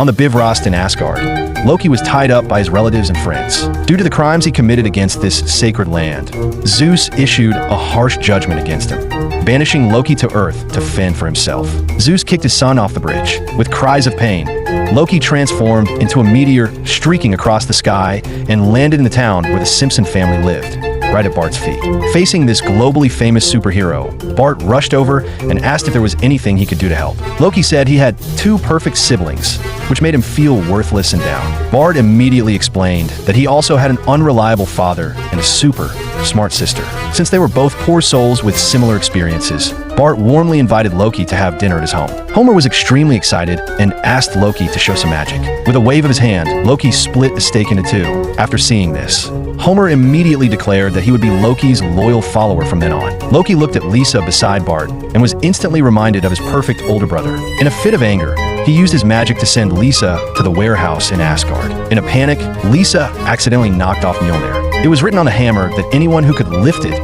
On the Bifrost in Asgard, Loki was tied up by his relatives and friends. Due to the crimes he committed against this sacred land, Zeus issued a harsh judgment against him, banishing Loki to Earth to fend for himself. Zeus kicked his son off the bridge. With cries of pain, Loki transformed into a meteor streaking across the sky and landed in the town where the Simpson family lived, right at Bart's feet. Facing this globally famous superhero, Bart rushed over and asked if there was anything he could do to help. Loki said he had two perfect siblings, which made him feel worthless and down. Bart immediately explained that he also had an unreliable father and a super smart sister. Since they were both poor souls with similar experiences, Bart warmly invited Loki to have dinner at his home. Homer was extremely excited and asked Loki to show some magic. With a wave of his hand, Loki split the steak into two. After seeing this, Homer immediately declared that he would be Loki's loyal follower from then on. Loki looked at Lisa beside Bart and was instantly reminded of his perfect older brother. In a fit of anger, he used his magic to send Lisa to the warehouse in Asgard. In a panic, Lisa accidentally knocked off Mjolnir. It was written on the hammer that anyone who could lift it,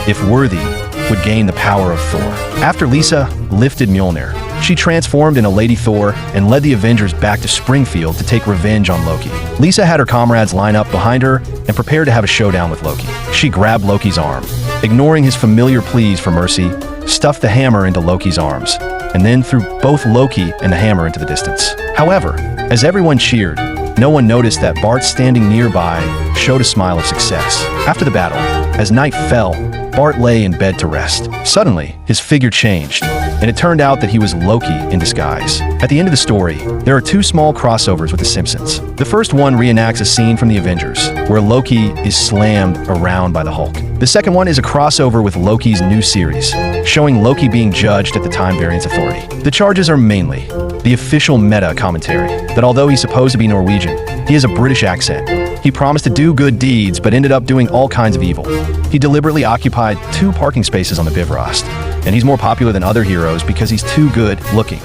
if worthy, would gain the power of Thor. After Lisa lifted Mjolnir, she transformed into Lady Thor and led the Avengers back to Springfield to take revenge on Loki. Lisa had her comrades line up behind her and prepared to have a showdown with Loki. She grabbed Loki's arm, ignoring his familiar pleas for mercy, stuffed the hammer into Loki's arms, and then threw both Loki and the hammer into the distance. However, as everyone cheered, no one noticed that Bart standing nearby showed a smile of success. After the battle, as night fell, Bart lay in bed to rest. Suddenly, his figure changed, and it turned out that he was Loki in disguise. At the end of the story, there are two small crossovers with The Simpsons. The first one reenacts a scene from The Avengers, where Loki is slammed around by the Hulk. The second one is a crossover with Loki's new series, showing Loki being judged at the Time Variance Authority. The charges are mainly the official meta commentary, that although he's supposed to be Norwegian, he has a British accent. He promised to do good deeds, but ended up doing all kinds of evil. He deliberately occupied 2 parking spaces on the Bifrost, and he's more popular than other heroes because he's too good looking.